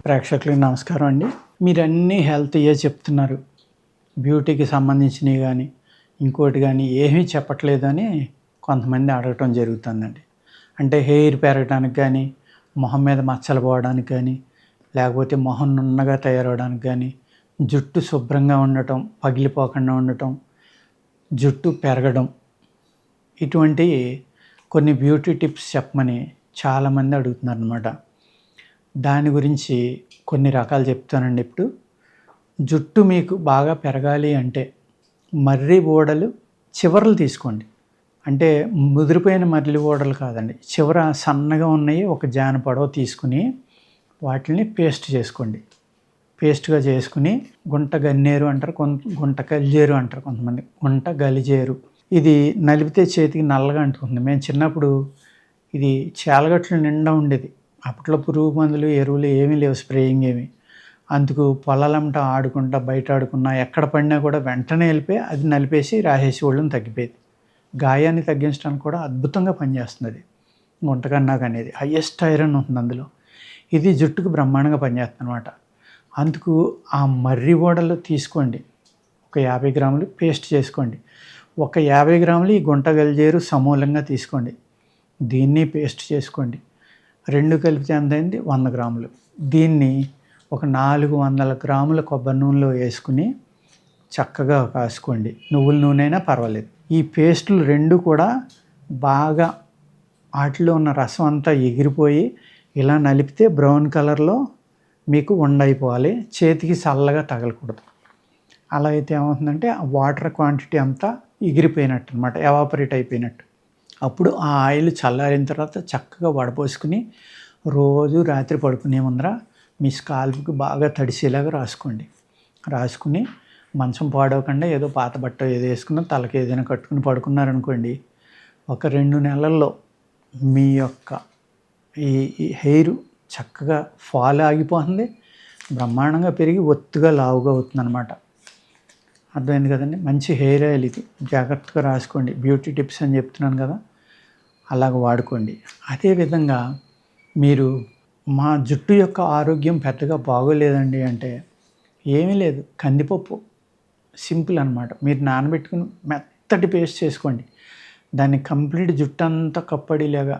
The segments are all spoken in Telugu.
ప్రేక్షకులకి నమస్కారం అండి. మీరన్నీ హెల్తీయే చెప్తున్నారు. బ్యూటీకి సంబంధించినవి గానీ, ఇంకోటి గానీ ఏమీ చెప్పట్లేదని కొంతమంది అడగటం జరుగుతుందండి. అంటే హెయిర్ పెరగటానికి గానీ, మొహం మీద మచ్చలు పోవడానికి గానీ, లేకపోతే మొహం నున్నగా తయారవ్వడానికి గానీ, జుట్టు శుభ్రంగా ఉండటం, పగిలిపోకుండా ఉండటం, జుట్టు పెరగడం, ఇటువంటి కొన్ని బ్యూటీ టిప్స్ చెప్పమని చాలామంది అడుగుతున్నారనమాట. దాని గురించి కొన్ని రకాలు చెప్తానండి ఇప్పుడు. జుట్టు మీకు బాగా పెరగాలి అంటే మర్రి ఊడలు చివర్లు తీసుకోండి. అంటే ముదిరిపోయిన మర్రి ఊడలు కాదండి, చివర సన్నగా ఉన్నాయి ఒక జాన పొడవు తీసుకుని వాటిని పేస్ట్ చేసుకోండి. పేస్ట్గా చేసుకుని గుంట గన్నేరు అంటారు, గుంట గలిజేరు అంటారు కొంతమంది, గుంట గలిజేరు. ఇది నలిపితే చేతికి నల్లగా అంటుకుంది. మేము చిన్నప్పుడు ఇది చేలగట్లు నిండా ఉండేది. అప్పట్లో పురుగు మందులు, ఎరువులు ఏమీ లేవు, స్ప్రేయింగ్ ఏమి. అందుకు పొలాలంట ఆడుకుంటా, బయట ఆడుకున్నా, ఎక్కడ పడినా కూడా వెంటనే వెళ్ళిపోయి అది నలిపేసి రాసేసి వాళ్ళని తగ్గిపోయేది. గాయాన్ని తగ్గించడానికి కూడా అద్భుతంగా పనిచేస్తుంది అది గుంటకన్నాక అనేది. హయ్యెస్ట్ ఐరన్ ఉంటుంది అందులో. ఇది జుట్టుకు బ్రహ్మాండంగా పనిచేస్తుంది అనమాట. అందుకు ఆ మర్రి ఓడలు తీసుకోండి, ఒక 50 గ్రాములు పేస్ట్ చేసుకోండి. ఒక 50 గ్రాములు ఈ గుంట గలిజేరు సమూలంగా తీసుకోండి. దీన్ని పేస్ట్ చేసుకోండి. 2 కలిపితే ఎంతైంది? 100 గ్రాములు. దీన్ని ఒక 400 గ్రాముల కొబ్బరి నూనెలో వేసుకుని చక్కగా కాసుకోండి. నువ్వుల నూనె అయినా పర్వాలేదు. ఈ పేస్టులు 2 కూడా బాగా వాటిలో ఉన్న రసం అంతా ఎగిరిపోయి ఇలా నలిపితే బ్రౌన్ కలర్లో మీకు ఉండైపోవాలి. చేతికి చల్లగా తగలకూడదు. అలా అయితే ఏమవుతుందంటే ఆ వాటర్ క్వాంటిటీ అంతా ఎగిరిపోయినట్టు అనమాట, ఎవాపరేట్ అయిపోయినట్టు. అప్పుడు ఆ ఆయిల్ చల్లారిన తర్వాత చక్కగా వడపోసుకుని రోజు రాత్రి పడుకునే ముందర మీ స్కాల్ప్కి బాగా తడిసేలాగా రాసుకోండి. రాసుకుని మంచం పాడవకుండా ఏదో పాత బట్ట ఏదో వేసుకున్న తలకి ఏదైనా కట్టుకుని పడుకున్నారనుకోండి, ఒక 2 నెలల్లో మీ యొక్క ఈ హెయిర్ చక్కగా ఫాల్ ఆగిపోతుంది, బ్రహ్మాండంగా పెరిగి ఒత్తుగా లావుగా అవుతుంది అనమాట. అర్థమైంది కదండి. మంచి హెయిర్ ఆయిల్ ఇది, జాగ్రత్తగా రాసుకోండి. బ్యూటీ టిప్స్ అని చెప్తున్నాను కదా, అలాగ వాడుకోండి. అదేవిధంగా మీరు మా జుట్టు యొక్క ఆరోగ్యం పెద్దగా బాగోలేదండి అంటే ఏమీ లేదు, కందిపప్పు సింపుల్ అనమాట. మీరు నానబెట్టుకుని మెత్తటి పేస్ట్ చేసుకోండి. దాన్ని కంప్లీట్ జుట్టు అంతా కప్పడిలాగా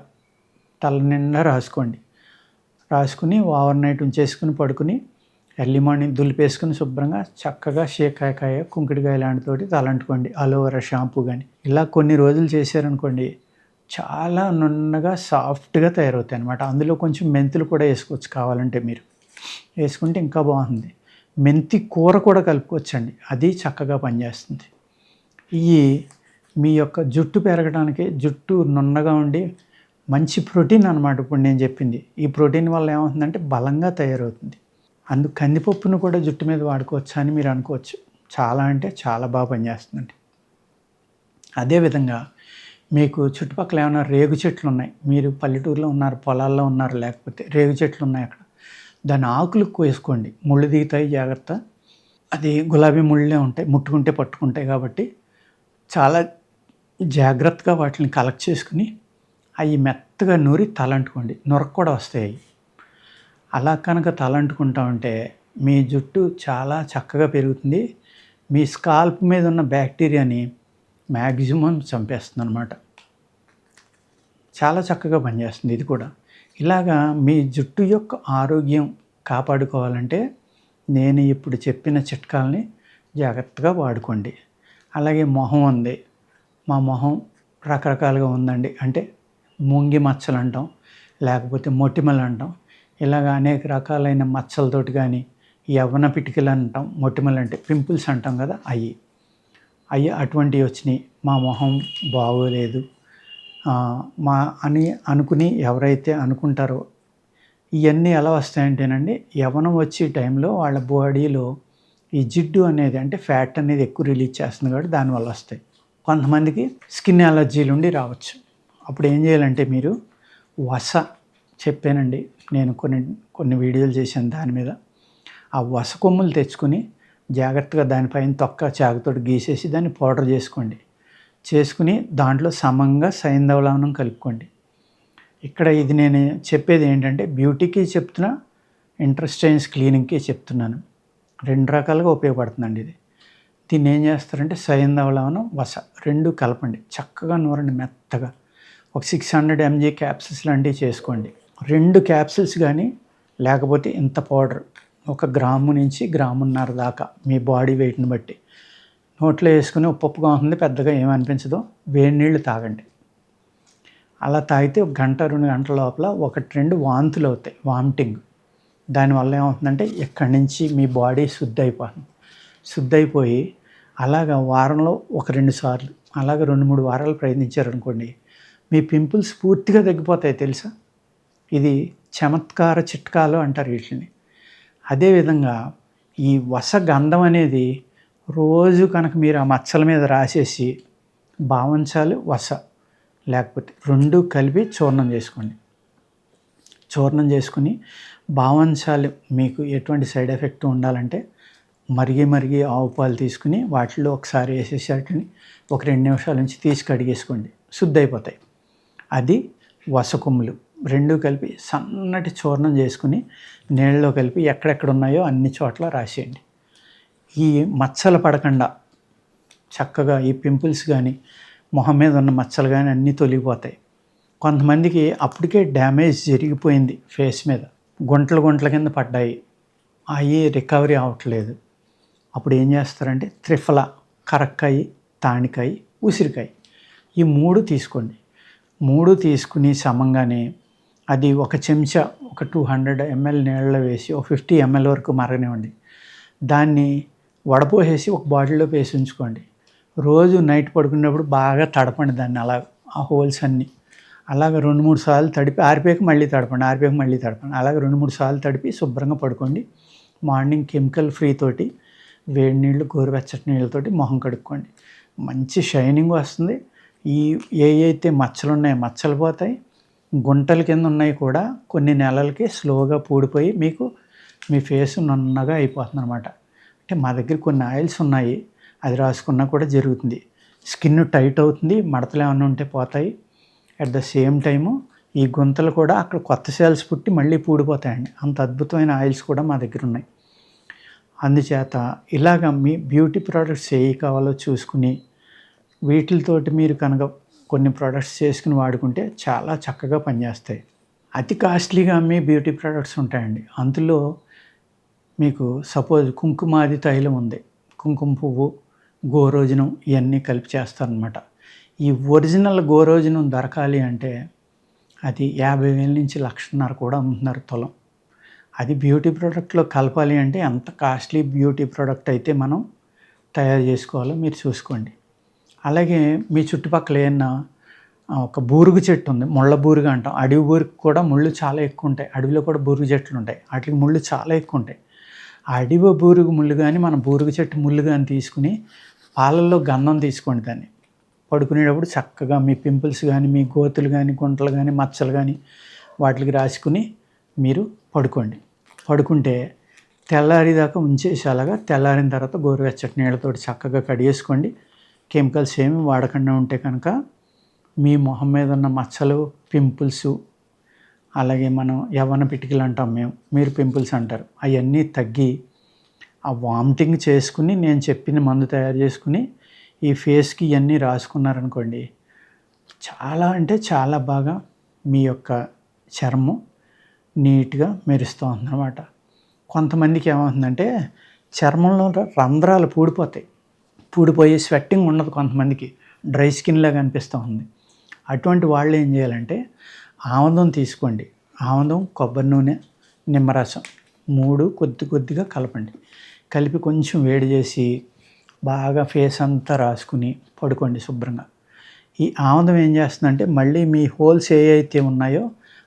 తల నిండా రాసుకోండి. రాసుకుని ఓవర్ నైట్ ఉంచేసుకుని పడుకుని ఎర్లీ మార్నింగ్ దులిపేసుకుని శుభ్రంగా చక్కగా షేకాయ, కుంకుడికాయ లాంటితోటి తలంటుకోండి. అలోవెరా షాంపూ కానీ ఇలా కొన్ని రోజులు చేశారనుకోండి, చాలా నున్నగా సాఫ్ట్గా తయారవుతాయి అనమాట. అందులో కొంచెం మెంతులు కూడా వేసుకోవచ్చు కావాలంటే, మీరు వేసుకుంటే ఇంకా బాగుంది. మెంతి కూర కూడా కలుపుకోవచ్చండి, అది చక్కగా పనిచేస్తుంది. ఇవి మీ యొక్క జుట్టు పెరగడానికి, జుట్టు నున్నగా ఉండి మంచి ప్రోటీన్ అనమాట. ఇప్పుడు నేను చెప్పింది ఈ ప్రోటీన్ వల్ల ఏమవుతుందంటే బలంగా తయారవుతుంది. అందుకు కందిపప్పును కూడా జుట్టు మీద వాడుకోవచ్చా అని మీరు అనుకోవచ్చు. చాలా అంటే చాలా బాగా పనిచేస్తుందండి. అదేవిధంగా మీకు చుట్టుపక్కల ఏమైనా రేగు చెట్లు ఉన్నాయి, మీరు పల్లెటూరులో ఉన్నారు, పొలాల్లో ఉన్నారు, లేకపోతే రేగు చెట్లు ఉన్నాయి అక్కడ, దాని ఆకులు వేసుకోండి. ముళ్ళు దిగుతాయి, జాగ్రత్త. అది గులాబీ ముళ్ళే ఉంటాయి, ముట్టుకుంటే పట్టుకుంటాయి. కాబట్టి చాలా జాగ్రత్తగా వాటిని కలెక్ట్ చేసుకుని అవి మెత్తగా నూరి తలంటుకోండి. నొరకు కూడా వస్తాయి. అలా కనుక తలంటుకుంటా ఉంటే మీ జుట్టు చాలా చక్కగా పెరుగుతుంది. మీ స్కాల్ప్ మీద ఉన్న బ్యాక్టీరియాని మ్యాక్సిమం చంపేస్తుంది అనమాట. చాలా చక్కగా పనిచేస్తుంది ఇది కూడా. ఇలాగా మీ జుట్టు యొక్క ఆరోగ్యం కాపాడుకోవాలంటే నేను ఇప్పుడు చెప్పిన చిట్కాలని జాగ్రత్తగా వాడుకోండి. అలాగే మొహం ఉంది, మా మొహం రకరకాలుగా ఉందండి అంటే ముంగి మచ్చలు అంటాం, లేకపోతే మొటిమలు అంటాం, ఇలాగ అనేక రకాలైన మచ్చలతోటి కానీ యవ్వన పిటికలు అంటాం, మొటిమలు అంటే పింపుల్స్ అంటాం కదా, అవి అటువంటివి వచ్చినాయి, మా మొహం బాగోలేదు మా అని అనుకుని ఎవరైతే అనుకుంటారో, ఇవన్నీ ఎలా వస్తాయంటేనండి, యవ్వనం వచ్చే టైంలో వాళ్ళ బాడీలో ఈ జిడ్డు అనేది అంటే ఫ్యాట్ అనేది ఎక్కువ రిలీజ్ చేస్తుంది కాబట్టి దానివల్ల వస్తాయి. కొంతమందికి స్కిన్ అలర్జీలు ఉండి రావచ్చు. అప్పుడు ఏం చేయాలంటే మీరు వస చెప్పానండి, నేను కొన్ని వీడియోలు చేశాను దాని మీద. ఆ వస కొమ్ములు తెచ్చుకొని జాగ్రత్తగా దానిపైన తొక్క చాకుతోటి గీసేసి దాన్ని పౌడర్ చేసుకోండి. చేసుకుని దాంట్లో సమంగా సైంధవ లవణం కలుపుకోండి. ఇక్కడ ఇది నేను చెప్పేది ఏంటంటే బ్యూటీకి చెప్తున్నా, ఇంటెస్టైన్స్ క్లీనింగ్కి చెప్తున్నాను. 2 రకాలుగా ఉపయోగపడుతుందండి ఇది. దీన్ని ఏం చేస్తారంటే సైంధవ వస 2 కలపండి, చక్కగా నూరండి మెత్తగా. ఒక 600 mg క్యాప్సిల్స్ లాంటివి చేసుకోండి. 2 క్యాప్సిల్స్ కానీ లేకపోతే ఇంత పౌడర్ 1 గ్రాము నుంచి 1.5 గ్రాము దాకా మీ బాడీ వెయిట్ని బట్టి నోట్లో వేసుకుని ఉప్పుగా ఉంటుంది, పెద్దగా ఏమనిపించదు. వేడి నీళ్ళు తాగండి. అలా తాగితే 1 గంట 2 గంటల లోపల 1-2 వాంతులు అవుతాయి, వామిటింగ్. దానివల్ల ఏమవుతుందంటే ఇక్కడి నుంచి మీ బాడీ శుద్ధి అయిపోయి అలాగా వారంలో 1-2 సార్లు అలాగ 2-3 వారాలు ప్రయత్నించారనుకోండి, మీ పింపుల్స్ పూర్తిగా తగ్గిపోతాయి తెలుసా. ఇది చమత్కార చిట్కాలు అంటారు వీటిని. అదేవిధంగా ఈ వస గంధం అనేది రోజు కనుక మీరు ఆ మచ్చల మీద రాసేసి బావంచాలు వస లేకపోతే 2 కలిపి చూర్ణం చేసుకోండి. చూర్ణం చేసుకుని బావంచాలు మీకు ఎటువంటి సైడ్ ఎఫెక్ట్ ఉండాలంటే మరిగి ఆవు పాలు తీసుకుని వాటిలో ఒకసారి వేసేసి వాటిని 1-2 నిమిషాల నుంచి తీసి కడిగేసుకోండి, శుద్ధి అయిపోతాయి. అది వస కొమ్ములు 2 కలిపి సన్నటి చూర్ణం చేసుకుని నీళ్ళలో కలిపి ఎక్కడెక్కడ ఉన్నాయో అన్ని చోట్ల రాసేయండి. ఈ మచ్చలు పడకుండా చక్కగా ఈ పింపుల్స్ కానీ మొహం మీద ఉన్న మచ్చలు కానీ అన్నీ తొలగిపోతాయి. కొంతమందికి అప్పటికే డ్యామేజ్ జరిగిపోయింది, ఫేస్ మీద గుంటల కింద పడ్డాయి, అవి రికవరీ అవ్వట్లేదు. అప్పుడు ఏం చేస్తారంటే త్రిఫల, కరక్కాయ, తానికాయ, ఉసిరికాయ ఈ 3 తీసుకోండి. 3 తీసుకుని సమంగానే అది 1 చెంచా 200 ml నీళ్ళలో వేసి 50 ml వరకు మరగనివ్వండి. దాన్ని వడపోసేసి ఒక బాటిల్లో వేసి ఉంచుకోండి. రోజు నైట్ పడుకునేప్పుడు బాగా తడపండి దాన్ని, అలా ఆ హోల్స్ అన్నీ అలాగ 2-3 సార్లు తడిపి ఆరిపోయాక మళ్ళీ తడపండి, అలాగ 2-3 సార్లు తడిపి శుభ్రంగా పడుకోండి. మార్నింగ్ కెమికల్ ఫ్రీ తోటి వేడి నీళ్ళు, గోరువెచ్చటి నీళ్ళతోటి మొహం కడుక్కోండి. మంచి షైనింగ్ వస్తుంది. అయితే మచ్చలు ఉన్నాయో మచ్చలు పోతాయి, గుంటల కింద ఉన్నాయి కూడా కొన్ని నెలలకి స్లోగా పూడిపోయి మీకు మీ ఫేస్ నున్నగా అయిపోతుంది అనమాట. అంటే మా దగ్గర కొన్ని ఆయిల్స్ ఉన్నాయి, అది రాసుకున్నా కూడా జరుగుతుంది. స్కిన్ టైట్ అవుతుంది, మడతలు ఏమైనా ఉంటే పోతాయి. అట్ ద సేమ్ టైము ఈ గుంతలు కూడా అక్కడ కొత్త సెల్స్ పుట్టి మళ్ళీ పూడిపోతాయండి. అంత అద్భుతమైన ఆయిల్స్ కూడా మా దగ్గర ఉన్నాయి. అందుచేత ఇలాగ మీ బ్యూటీ ప్రోడక్ట్స్ ఏవి కావాలో చూసుకుని వీటితోటి మీరు కనుక కొన్ని ప్రోడక్ట్స్ చేసుకుని వాడుకుంటే చాలా చక్కగా పనిచేస్తాయి. అతి కాస్ట్లీగా అమ్మే బ్యూటీ ప్రోడక్ట్స్ ఉంటాయండి. అందులో మీకు సపోజ్ కుంకుమాది తైలం ఉంది, కుంకుమ పువ్వు, గోరోజనం ఇవన్నీ కలిపి చేస్తారనమాట. ఈ ఒరిజినల్ గోరోజనం దొరకాలి అంటే అది 50,000 నుంచి 1,50,000 కూడా అమ్ముతున్నారు తులం. అది బ్యూటీ ప్రోడక్ట్లో కలపాలి అంటే ఎంత కాస్ట్లీ బ్యూటీ ప్రోడక్ట్ అయితే మనం తయారు చేసుకోవాలో మీరు చూసుకోండి. అలాగే మీ చుట్టుపక్కల ఏమన్నా ఒక బూరుగు చెట్టు ఉంది, ముళ్ళ బూరుగు అంటాం. అడవి బూరుగు కూడా ముళ్ళు చాలా ఎక్కువ ఉంటాయి. అడవిలో కూడా బూరుగు చెట్లు ఉంటాయి, వాటికి ముళ్ళు చాలా ఎక్కువ ఉంటాయి. ఆ అడవి బూరుగు ముళ్ళు కానీ మన బూరుగు చెట్టు ముళ్ళు కానీ తీసుకుని పాలల్లో గంధం తీసుకోండి. దాన్ని పడుకునేటప్పుడు చక్కగా మీ పింపుల్స్ కానీ మీ గోతులు కానీ గుంటలు కానీ మచ్చలు కానీ వాటికి రాసుకుని మీరు పడుకుంటే తెల్లారిదాకా ఉంచేసి అలాగా తెల్లారిన తర్వాత గోరువెచ్చటి నీళ్ళతోటి చక్కగా కడిగేసుకోండి. కెమికల్స్ ఏమి వాడకుండా ఉంటే కనుక మీ మొహం మీద ఉన్న మచ్చలు, పింపుల్స్, అలాగే మనం యవ్వన పిటికలు అంటాం మీరు పింపుల్స్ అంటారు, అవన్నీ తగ్గి ఆ వామిటింగ్ చేసుకుని నేను చెప్పిన మందు తయారు చేసుకుని ఈ ఫేస్కి ఇవన్నీ రాసుకున్నారనుకోండి, చాలా అంటే చాలా బాగా మీ యొక్క చర్మం నీట్గా మెరుస్తూ ఉందన్నమాట. కొంతమందికి ఏమవుతుందంటే చర్మంలో రంధ్రాలు పూడిపోయి స్వెట్టింగ్ ఉండదు, కొంతమందికి డ్రై స్కిన్లాగా అనిపిస్తూ ఉంది. అటువంటి వాళ్ళు ఏం చేయాలంటే ఆముదం తీసుకోండి. ఆముదం, కొబ్బరి నూనె, నిమ్మరసం 3 కొద్దిగా కలపండి. కలిపి కొంచెం వేడి చేసి బాగా ఫేస్ అంతా రాసుకుని పడుకోండి శుభ్రంగా. ఈ ఆముదం ఏం చేస్తుందంటే మళ్ళీ మీ హోల్స్ ఏ అయితే ఉన్నాయో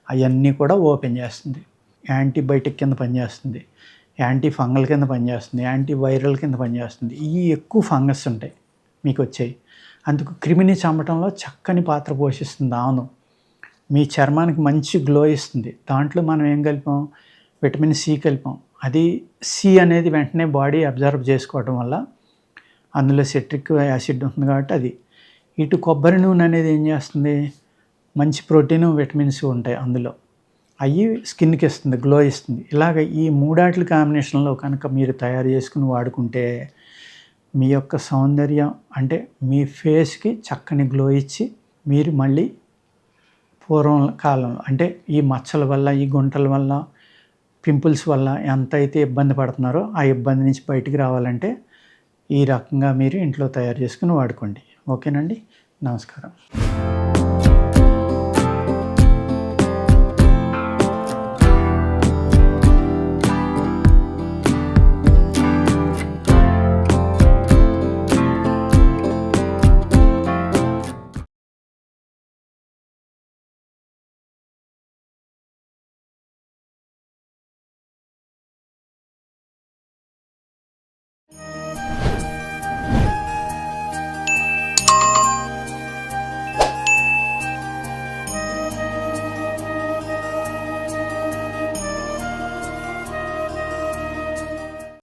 అవన్నీ కూడా ఓపెన్ చేస్తుంది. యాంటీబయాటిక్ కింద పనిచేస్తుంది, యాంటీ ఫంగల్ కింద పనిచేస్తుంది, యాంటీ వైరల్ కింద పనిచేస్తుంది. ఈ ఎక్కువ ఫంగస్ ఉంటాయి మీకు వచ్చాయి, అందుకు క్రిమిని చంపడంలో చక్కని పాత్ర పోషిస్తుంది ఆముదం. మీ చర్మానికి మంచి గ్లో ఇస్తుంది. దాంట్లో మనం ఏం కలిపాం, విటమిన్ సి కలిపాం. అది సి అనేది వెంటనే బాడీ అబ్జర్వ్ చేసుకోవడం వల్ల అందులో సిట్రిక్ యాసిడ్ ఉంటుంది కాబట్టి అది. ఇటు కొబ్బరి నూనె అనేది ఏం చేస్తుంది, మంచి ప్రోటీన్, విటమిన్స్ ఉంటాయి అందులో. అవి స్కిన్కి ఇస్తుంది, గ్లో ఇస్తుంది. ఇలాగ ఈ మూడాట్ల కాంబినేషన్లో కనుక మీరు తయారు చేసుకుని వాడుకుంటే మీ యొక్క సౌందర్యం అంటే మీ ఫేస్కి చక్కని గ్లో ఇచ్చి మీరు మళ్ళీ పూర్వం కాలంలో అంటే ఈ మచ్చల వల్ల, ఈ గుంటల వల్ల, పింపుల్స్ వల్ల ఎంతైతే ఇబ్బంది పడుతున్నారో ఆ ఇబ్బంది నుంచి బయటికి రావాలంటే ఈ రకంగా మీరు ఇంట్లో తయారు చేసుకుని వాడుకోండి. ఓకేనండి, నమస్కారం.